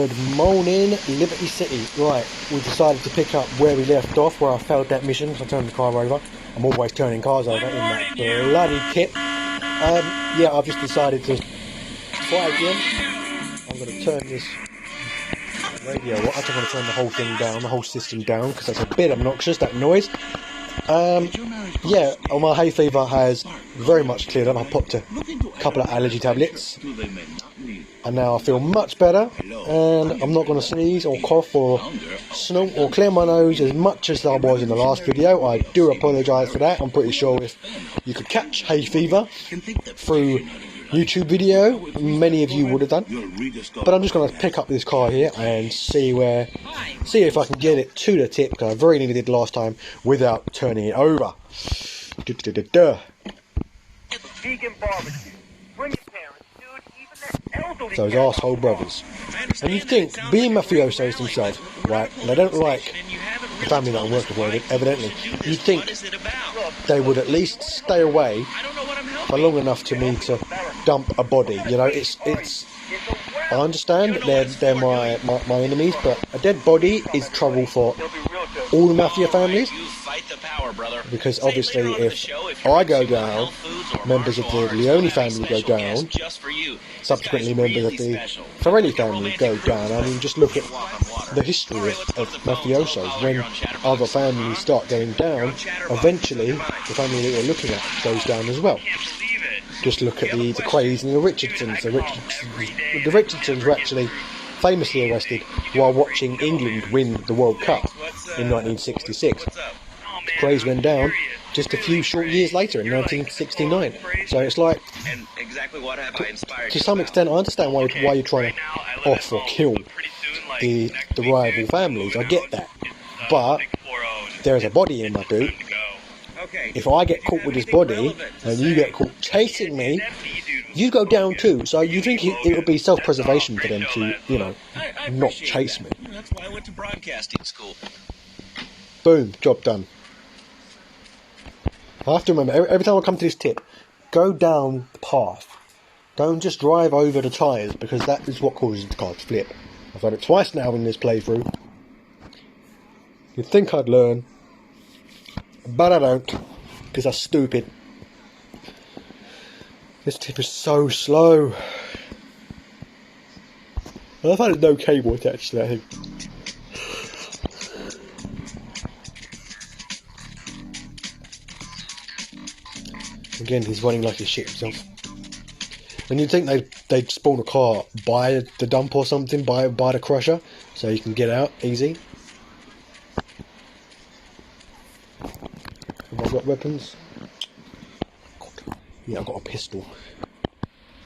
Good morning, Liberty City. Right, we decided to pick up where we left off, where I failed that mission, so I turned the car over. I'm always turning cars over in that bloody kit. Yeah, I've just decided to try again. I'm going to turn this radio, I'm actually going to turn the whole thing down, the whole system down, because that's a bit obnoxious, that noise. Yeah, my hay fever has very much cleared up. I popped a couple of allergy tablets, and now I feel much better, and I'm not going to sneeze or cough or snort or clear my nose as much as I was in the last video. I do apologise for that. I'm pretty sure if you could catch hay fever through YouTube video, many of you would have done. But I'm just going to pick up this car here and see if I can get it to the tip, because I very nearly did last time without turning it over. Those arsehole brothers. And you think, being mafiosos themselves, right, and they don't like the family that I'm working with, evidently, you'd think they would at least stay away for long enough to me to dump a body. You know, it's I understand that they're my enemies, but a dead body is trouble for all the mafia families, because obviously if I go down, members of the Leone family go down, subsequently members of the Farelli family go down. I mean, just look at the history of mafiosos. When other families start going down, eventually the family that you're looking at goes down as well. Just look at the Quays and the Richardsons. The Richardsons were actually famously arrested while watching England win the World Cup in 1966. The Quays went down just a few short years later in 1969. So it's like, to some extent, I understand why you're trying to off or kill the rival families. I get that, but there's a body in my boot. If I get caught with this body and you get caught chasing me, you go down too. So you think it would be self-preservation for them to, you know, not chase me. That's why I went to broadcasting school. Boom, job done. I have to remember, every time I come to this tip, go down the path. Don't just drive over the tyres, because that is what causes the car to flip. I've done it twice now in this playthrough. You'd think I'd learn, but I don't, because I'm stupid. This tip is so slow. I love how there's no cable attached to that thing. Again, he's running like a shit himself. And you'd think they'd spawn a car by the dump or something, by the crusher, so you can get out easy. Have I got weapons? Yeah, I've got a pistol.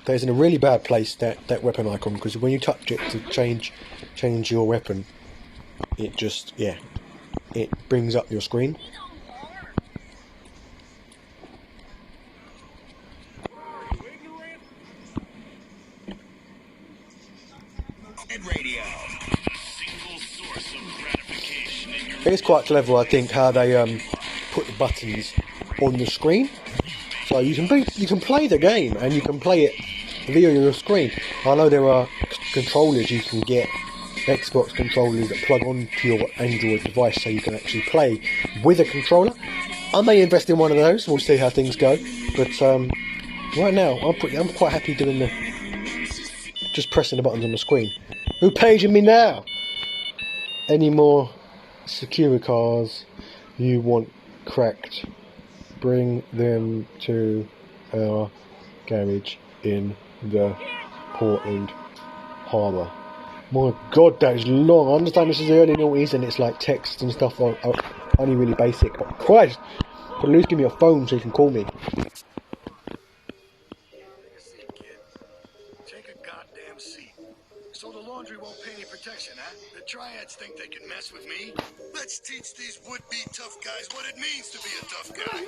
There's in a really bad place, that weapon icon, because when you touch it to change your weapon, it just, yeah, it brings up your screen. It's quite clever, I think, how they put the buttons on the screen, so you can play the game and you can play it via your screen. I know there are controllers you can get, Xbox controllers that plug onto your Android device, so you can actually play with a controller. I may invest in one of those. We'll see how things go. But right now, I'm quite happy doing just pressing the buttons on the screen. Who paging me now? Any more security cars you want cracked? Bring them to our garage in the Portland Harbour. My God, that is long. I understand this is early noughties and it's like text and stuff are only really basic. But Christ, could at least give me a phone so you can call me. Take a goddamn seat. So the laundry won't pay any protection, huh? The triads think they can mess with me? Let's teach these would-be tough guys what it means to be a tough guy.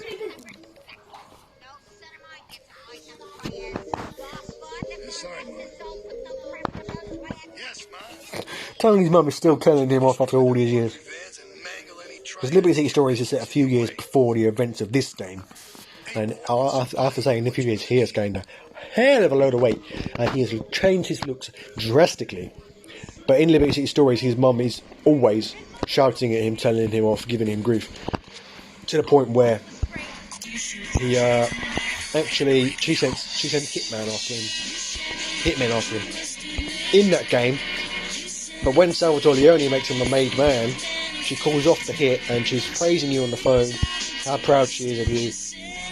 Yes, Ma. Tony's mum is still telling him off after all these years. Because Liberty City Stories is set a few years before the events of this game. And I have to say, in a few years, he has gained a hell of a load of weight. And he has changed his looks drastically. But in Liberty City Stories, his mum is always shouting at him, telling him off, giving him grief, to the point where he actually she sent hitmen after him in that game. But when Salvatore Leone makes him a made man, she calls off the hit and she's praising you on the phone, how proud she is of you.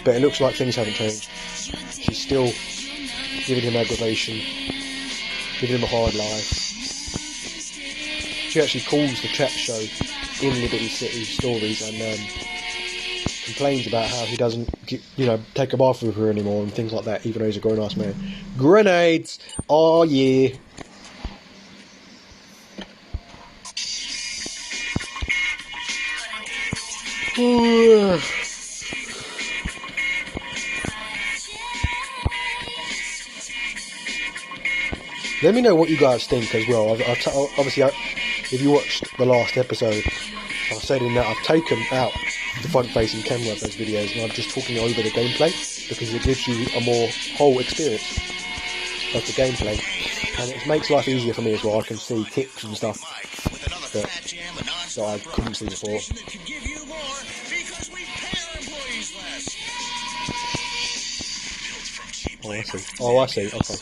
But it looks like things haven't changed. She's still giving him aggravation, giving him a hard life. She actually calls the chat show in Liberty City Stories and complains about how he doesn't, take a bath with her anymore and things like that, even though he's a grown-ass man. Grenades! Oh yeah! Let me know what you guys think as well. Obviously, if you watched the last episode, I said in that I've taken out the front-facing camera of those videos and I'm just talking over the gameplay because it gives you a more whole experience of the gameplay, and it makes life easier for me as well. I can see tips and stuff that I couldn't see before. Oh, I see. Okay.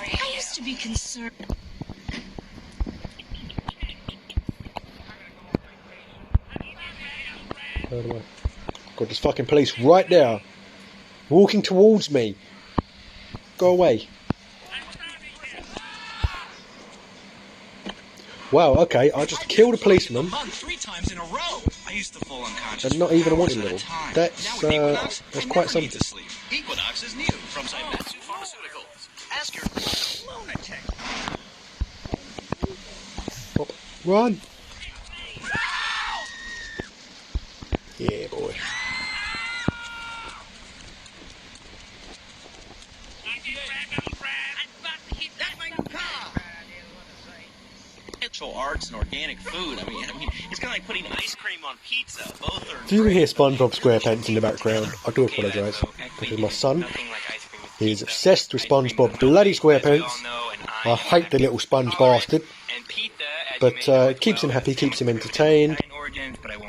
I used to be concerned. Got this fucking police right there, walking towards me. Go away. Wow, okay, I just killed a policeman. 3 times in a row. I used to fall unconscious. And not even a wanted level. That's quite something. Equinox is new from Zaibatsu Pharmaceuticals. Ask your lunatic. Oh, run! Yeah, boy. Natural arts and organic food. I mean, it's kind of like putting ice cream on pizza. Both are. If you can hear SpongeBob SquarePants in the background, I do apologise. Because my son is obsessed with SpongeBob bloody SquarePants. I hate the little sponge bastard. But it keeps him happy, keeps him entertained,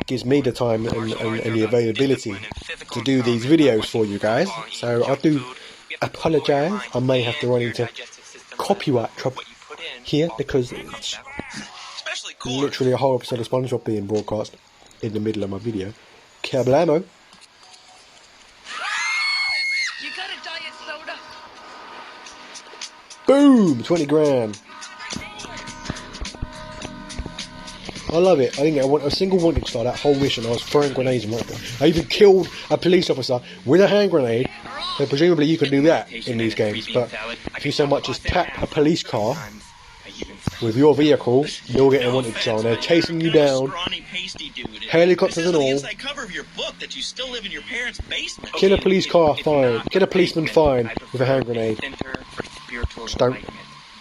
gives me the time and the availability to do these videos for you guys. So I do apologise. I may have to run into copyright trouble here because it's literally a whole episode of SpongeBob being broadcast in the middle of my video. Kablamo. You got a diet soda? Boom! 20 grand. I love it. I didn't get a single wanted star that whole mission. I was throwing grenades and whatnot. I even killed a police officer with a hand grenade. So presumably you can do that in these games. But if you so much as tap a police car with your vehicle, you'll get a wanted star. They're chasing you down. Helicopters and all. Kill a police car, fine. Get a policeman, fine, with a hand grenade. Just don't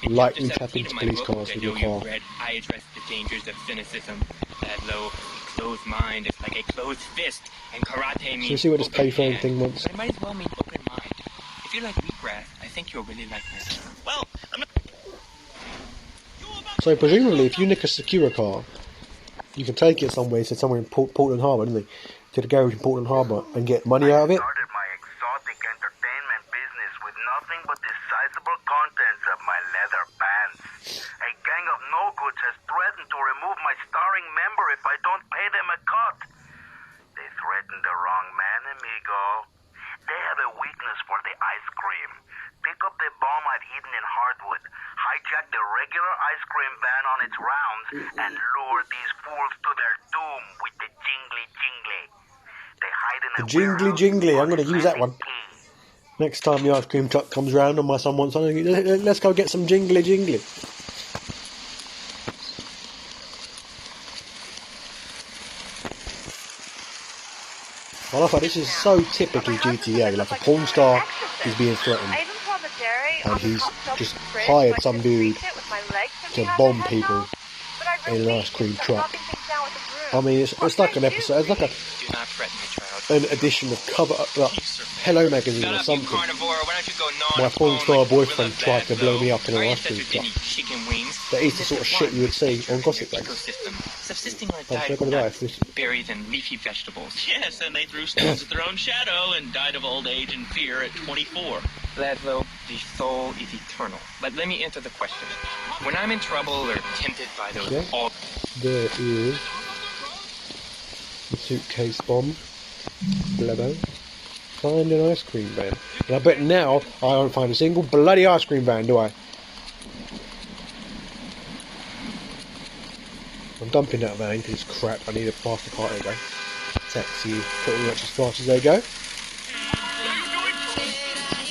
lightly tap into police cars with your car. I address the dangers of cynicism. That low, closed mind is like a closed fist, and karate means. So you see what this payphone thing wants? But it might as well mean open mind. If you like wheatgrass, I think you'll really like this. Well, I'm not. So presumably, if you nick a Secura car, you can take it somewhere, so somewhere in Portland Harbour, didn't they? To the garage in Portland Harbour and get money out of it. Started my exotic entertainment business with nothing but the sizable contents of my leather pants. A gang of no-goods has threatened to remove my starring member if I don't pay them a cut. They threatened the wrong man, amigo. They have a weakness for the ice cream. Pick up the bomb I'd hidden in hardwood, hijack the regular ice cream van on its rounds, and lure these fools to their doom with the jingly-jingly. They hide in The jingly-jingly, I'm going to use that one. Next time the ice cream truck comes round and my son wants something, let's go get some jingly-jingly. I love how this is so typically GTA, like a porn star is being threatened and he's just hired some dude to bomb people in an ice cream truck. I mean, it's like an episode, it's like a... Do not threaten me, child. an edition of Cover Up, like Hello Magazine Shut or up, you something. carnivore. Why don't you go gnaw My on a porn bone star like a boyfriend gorilla tried to blow bat, me up in though? an Are you ice cream interested in truck. eating chicken wings? That is the sort of shit you would see on Gossip Bank. Ecosystem, subsisting on a I'm diet so of gonna die nuts, if this- berries, and leafy vegetables. Yes, and they threw stones at their own shadow and died of old age and fear at 24. Laszlo, the soul is eternal. But let me answer the question. When I'm in trouble or tempted by those Yeah. all There is the suitcase bomb. Blubbo. Find an ice cream van. And I bet now I don't find a single bloody ice cream van, do I? I'm dumping that van because it's crap. I need a faster car anyway. Taxi pretty much as fast as they go.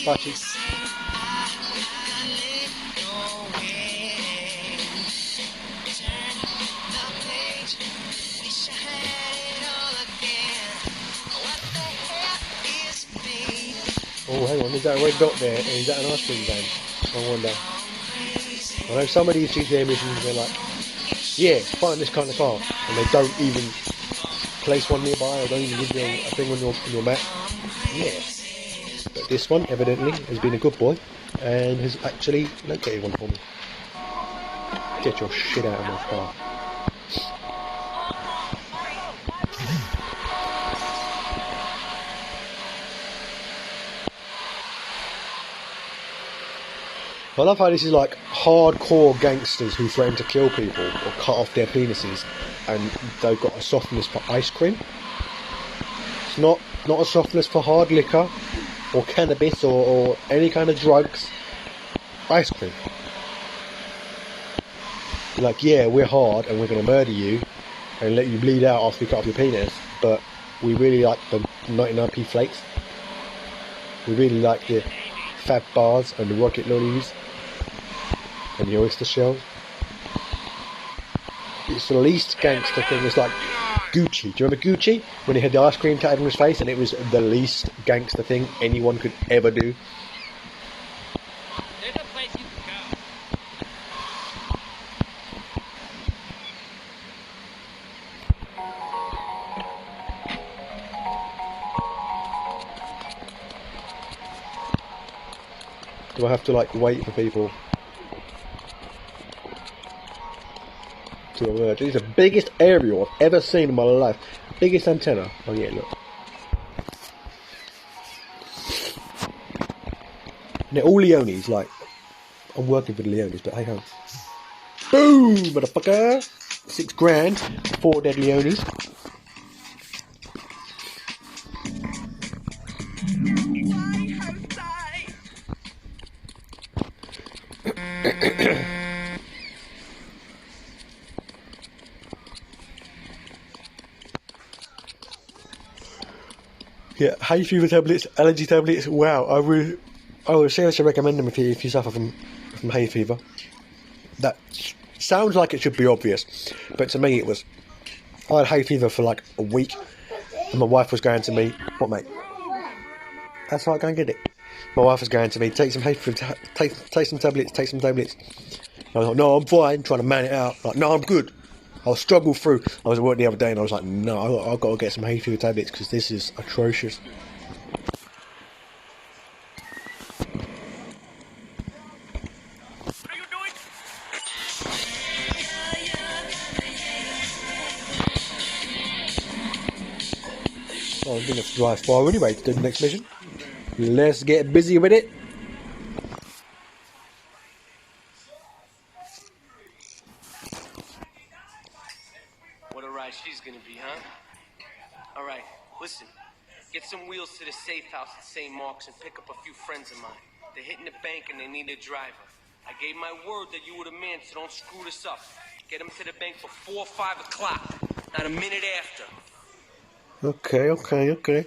Patchy. Oh, hang on, is that a red dot there? Is that an ice cream van? I wonder. I know some of these GTA missions, they're like, yeah, find this kind of car, and they don't even place one nearby, or don't even give you a thing on your map. Yeah. But this one, evidently, has been a good boy, and has actually located one for me. Get your shit out of my car. I love how this is like hardcore gangsters who threaten to kill people or cut off their penises, and they've got a softness for ice cream. It's not a softness for hard liquor or cannabis or any kind of drugs. Ice cream. Like, yeah, we're hard and we're going to murder you and let you bleed out after we cut off your penis, but we really like the 99p flakes. We really like the fab bars and the rocket lollies and the oyster shells. It's the least gangster thing. It's like Gucci. Do you remember Gucci? When he had the ice cream tattooed on his face, and it was the least gangster thing anyone could ever do. There's a place you can go. Do I have to like wait for people to emerge? It's the biggest aerial I've ever seen in my life. Biggest antenna. Oh yeah, look. And they're all Leones, like, I'm working for the Leones, but hey ho. Boom, motherfucker! $6 grand, 4 dead Leones. Yeah, hay fever tablets, allergy tablets. Wow, I would seriously recommend them if you suffer from hay fever. That sounds like it should be obvious, but to me it was. I had hay fever for like a week, and my wife was going to me, "What, mate? That's right, go and get it." My wife was going to me, "Take some hay fever, take some tablets, take some tablets." I was like, "No, I'm fine." Trying to man it out. Like, "No, I'm good." I'll struggle through. I was at work the other day and I was like, "No, I've got to get some hay fever tablets because this is atrocious." What are you doing? Well, I'm going to drive far anyway to do the next mission. Let's get busy with it. What a ride she's gonna be, huh? Alright, listen. Get some wheels to the safe house at St. Mark's and pick up a few friends of mine. They're hitting the bank and they need a driver. I gave my word that you were the man, so don't screw this up. Get them to the bank before 5 o'clock, not a minute after. Okay.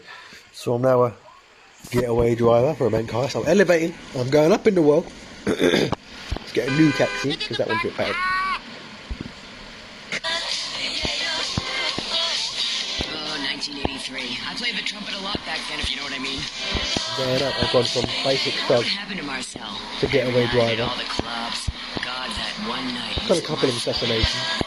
So I'm now a getaway driver for a bank heist. I'm elevating. I'm going up in the world. Let's get a new taxi because that one's a bit bad. Oh, 1983. I played the trumpet a lot back then, if you know what I mean. Going up. I've gone from basic thug What happened to Marcel? to getaway At driver. all the clubs. God, that one night. Got a couple of assassinations.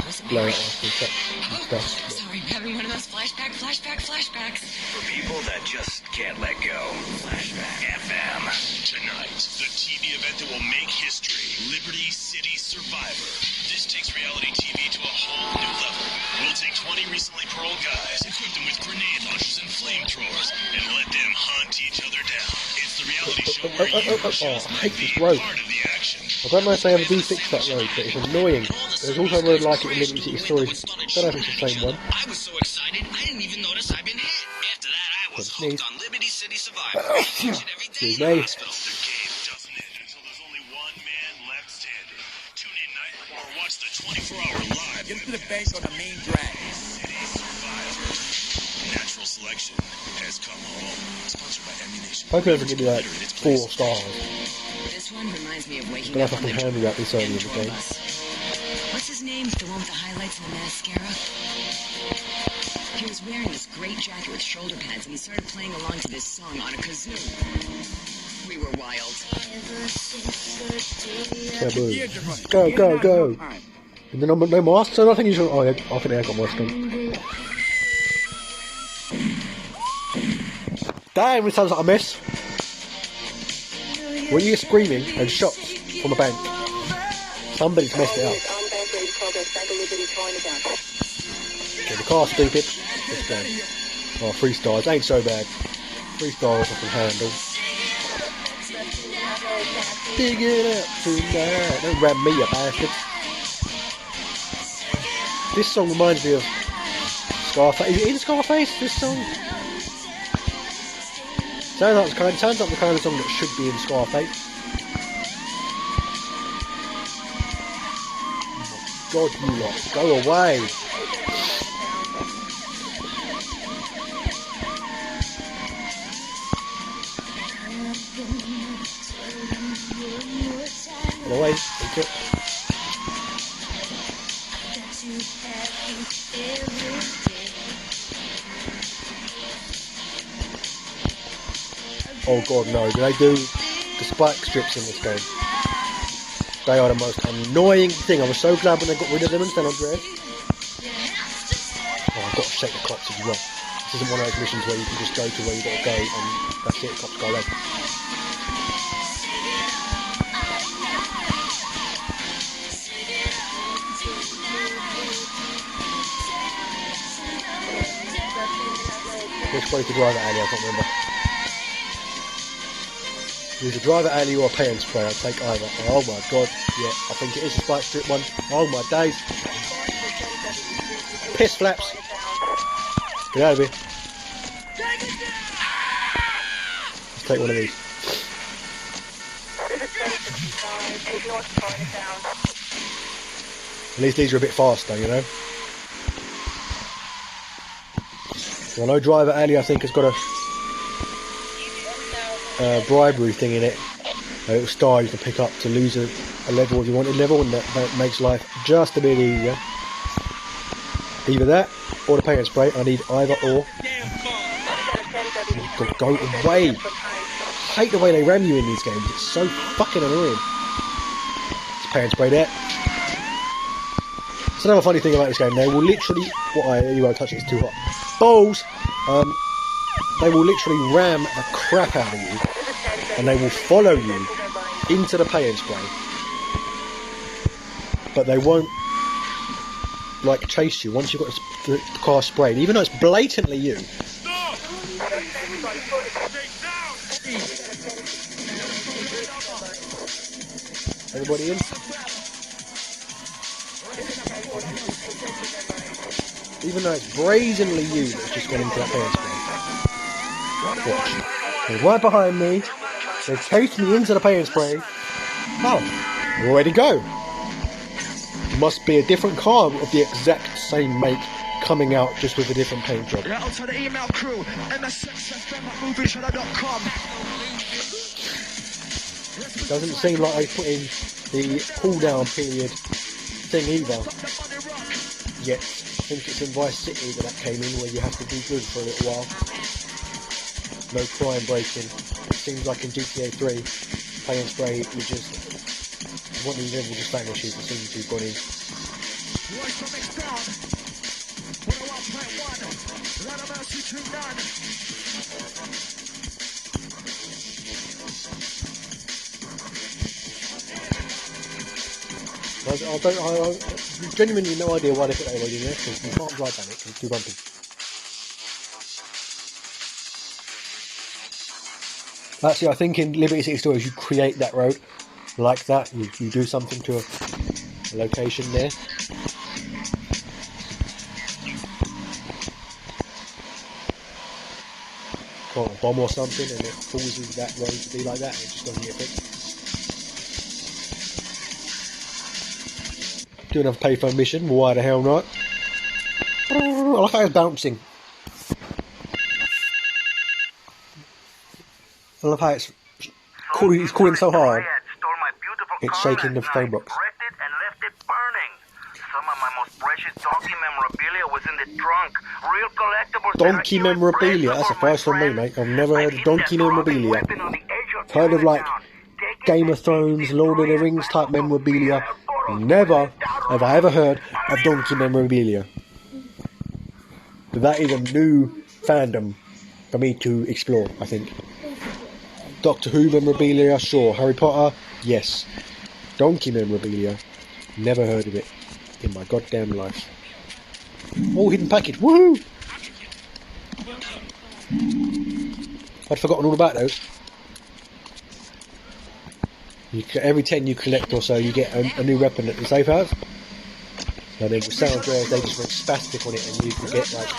Listen, Blow Mary. it off and stuff. Sorry, having one of those flashbacks. For people that just can't let go. Flashback FM. Tonight, the TV event that will make history. Liberty City Survivor. This takes reality TV to a whole new level. We'll take 20 recently paroled guys, equip them with grenade launchers and flamethrowers, and let them hunt each other down. It's the reality show where you choose I hate to be this road. part of the action. I don't know if they ever do fix that road, but it's annoying. There's also a road like it in Liberty City Stories. I don't know if it's the same one. I was so excited, I didn't even notice I'd been hit. After that, I was hooked on Liberty City Survivor. Watch it every day Excuse in me. the hospital. The game doesn't end until there's only one man left standing. Tune in nightly or watch the 24-hour live. Get to the bank on the main drag. City Survivor. Natural Selection has come home. Sponsored by Ammunition. Hope you ever give me like 4 stars. This one reminds me of waking Don't know up if I on the can handle that this early in the tour game. bus. What's his name? The one with the highlights and the mascara? He was wearing this great jacket with shoulder pads, and he started playing along to this song on a kazoo. We were wild. Taboo. Go, go, go. And then no masks or nothing? Oh, yeah, I think they have got masks on. Damn, it sounds like a mess. When you hear screaming and shots from the bank, somebody's messed it up. Okay, the car's stupid. Let's go. Oh, 3 stars. Ain't so bad. 3 stars I can handle. Dig it up tonight. Don't ram me, you bastard. This song reminds me of Scarface. Is it in Scarface, this song? Sounds like the kind of song that should be in Scarface. Oh God, you lot, go away. Go away, take it. Oh God, no, do they do the spike strips in this game? They are the most annoying thing. I was so glad when they got rid of them in San Andreas. Oh, I've got to shake the cops as well. This isn't one of those missions where you can just go to where you got to go and that's it, the cops go away. Which way to drive at, Ali? I can't remember. Use a driver alley or a pay and spray. I'll take either. Oh my God. Yeah, I think it is a spike strip one. Oh my days. Piss flaps. Get out of here. Let's take one of these. At least these are a bit faster, you know. So I know Driver Alley, I think, has got a bribery thing in it. A little star you can pick up to lose a level if you wanted level, and that makes life just a bit easier. Either that or the pay and spray. I need either or. Go away. I hate the way they ram you in these games. It's so fucking annoying. It's pay and spray there. It's another funny thing about this game. They will literally, you won't touch it, it's too hot. Balls. They will literally ram the crap out of you, and they will follow you into the pay and spray. But they won't like chase you once you've got the car sprayed, even though it's blatantly you. Everybody in? Even though it's brazenly you that's just gone into that pay and spray. Watch. They're right behind me. They've chased me into the pay and spray. Oh, where'd he go? Must be a different car of the exact same make coming out just with a different paint job. Out to the email crew, msxfm@movieshudder.com. It doesn't seem like they put in the cool down period thing either. Yet, I think it's in Vice City that came in where you have to be good for a little while. No crime breaking. It seems like in GTA 3, pay and spray, you just want these level just vanishes as soon as you've gone in. I genuinely no idea why they put that road in there, because you can't drive down it because it's too bumpy. Actually, I think in Liberty City Stories you create that road like that. You do something to a location there. Caught a bomb or something and it causes that road to be like that and it just doesn't get fixed. Do another payphone mission, why the hell not? I like how it's bouncing. I love how it's calling so hard, it's shaking the phone box. And left it burning. Some of my most precious donkey memorabilia was in the trunk. Real collectibles. Donkey memorabilia, that's a first from me, mate. I've never heard of donkey memorabilia. I've heard of like Game of Thrones, Lord of the Rings type memorabilia. Never have I ever heard of donkey memorabilia. But that is a new fandom for me to explore, I think. Doctor Who memorabilia, sure. Harry Potter, yes. Donkey memorabilia, never heard of it in my goddamn life. Oh, hidden package, woohoo! I'd forgotten all about those. Every 10 you collect or so, you get a new weapon at the safe house. And then the sound rares, they just went spastic on it, and you could get like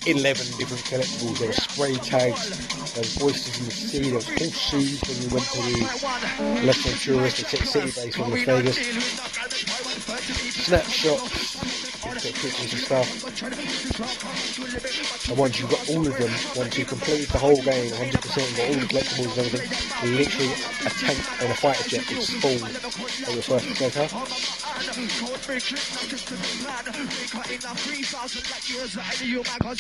11 different collectibles. There were spray tags, there was oysters in the sea, there was horseshoes when you went to the Left Venturistic City base in Las Vegas. Snapshots, get pictures and stuff. And once you got all of them, once you completed the whole game 100% and got all the collectibles and everything, literally a tank and a fighter jet would spawn at your first safe house. Do you want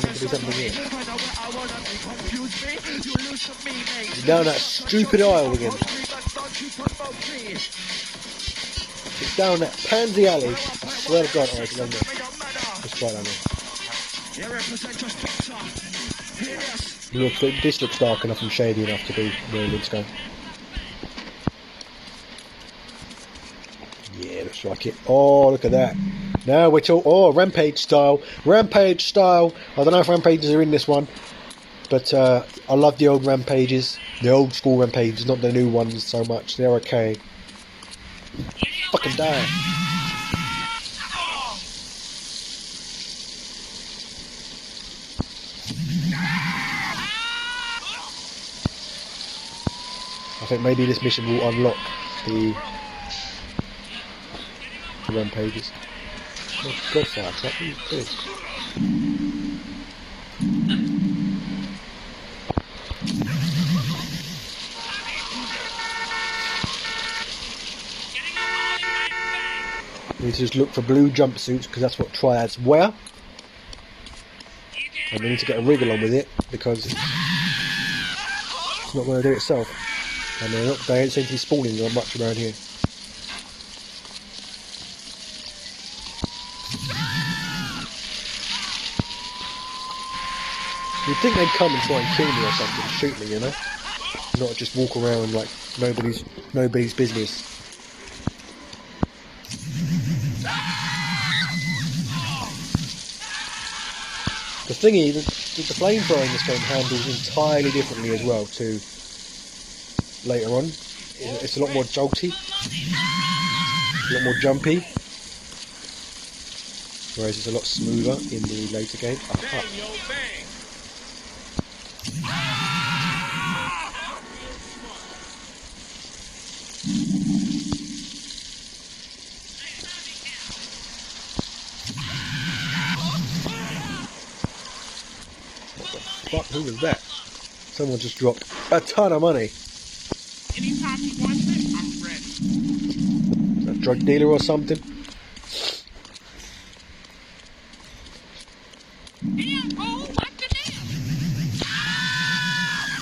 to do something here? You're down that stupid aisle again. It's down that pansy alley. I swear to God, I can go there. Let's try down there. Look, this looks dark enough and shady enough to be where Link's going. Yeah, looks like it. Oh, look at that. Now we're talking. Oh, Rampage style. Rampage style. I don't know if Rampages are in this one, but I love the old Rampages. The old school Rampages, not the new ones so much. They're okay. Fucking die. I think maybe this mission will unlock the Rampages. Oh, God, fire, what is this? We need to just look for blue jumpsuits because that's what triads wear. And we need to get a wriggle on with it because it's not going to do it itself. And they don't seem to be spawning much around here. You'd think they'd come and try and kill me or something, shoot me, you know? Not just walk around like nobody's business. The thing is, the flamethrower in this game handles entirely differently as well to later on. It's a lot more jolty, a lot more jumpy, whereas it's a lot smoother in the later game. Aha. Fuck, who was that? Someone just dropped a ton of money. Anytime you want it, I'm ready. Is that a drug dealer or something?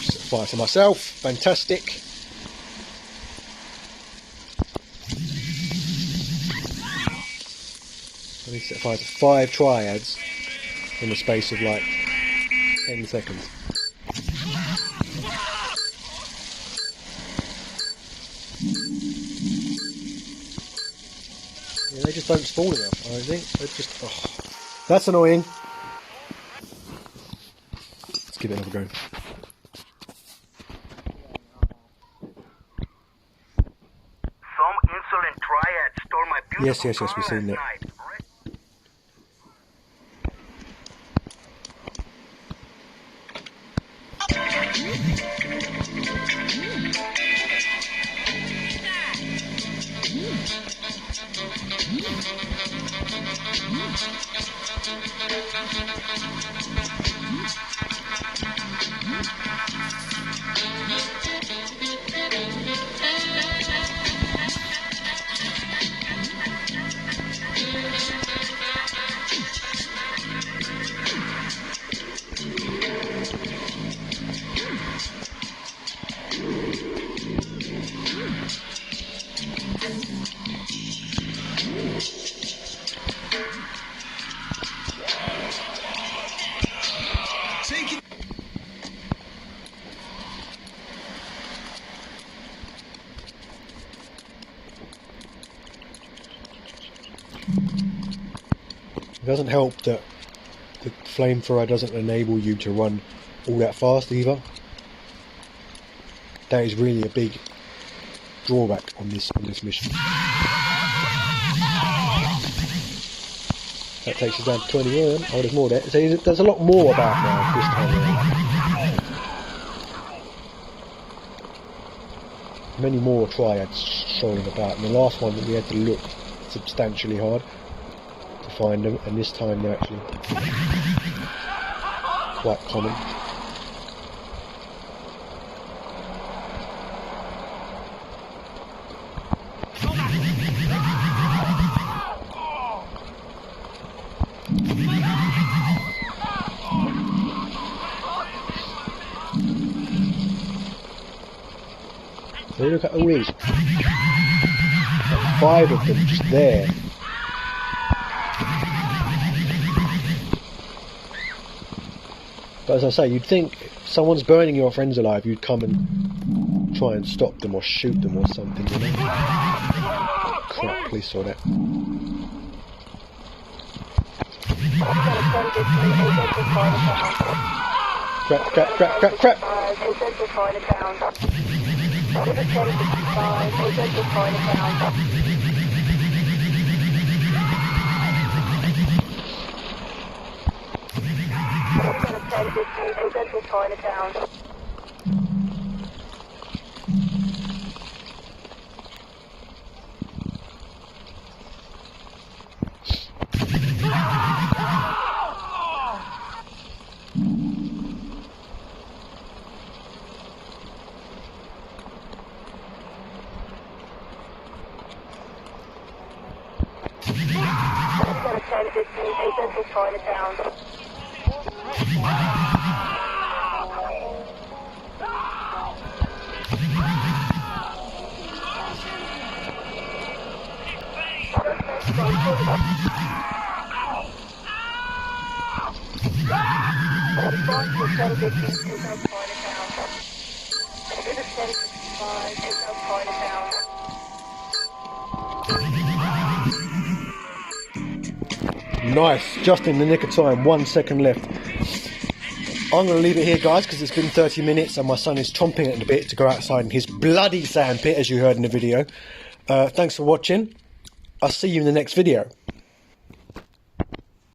Set fire to myself. Fantastic. I He set fire to 5 triads in the space of like 10 seconds. Yeah, they just don't spawn enough, I think. They're just... Oh. That's annoying. Let's give it another go. Some insolent triad stole my beautiful Yes, we've seen that. night. It doesn't help that the flamethrower doesn't enable you to run all that fast either. That is really a big drawback on this mission. That takes us down to 21. Oh, there's more there. So there's a lot more about now this time around. Many more triads showing about, and the last one we had to look substantially hard to find them, and this time they're actually quite common. So look at all these. Like 5 of them just there. But as I say, you'd think if someone's burning your friends alive, you'd come and try and stop them or shoot them or something, you know? Crap, police saw that. Crap. Nice, just in the nick of time, 1 second left. I'm going to leave it here, guys, because it's been 30 minutes and my son is chomping at the bit to go outside in his bloody sand pit, as you heard in the video. Thanks for watching. I'll see you in the next video.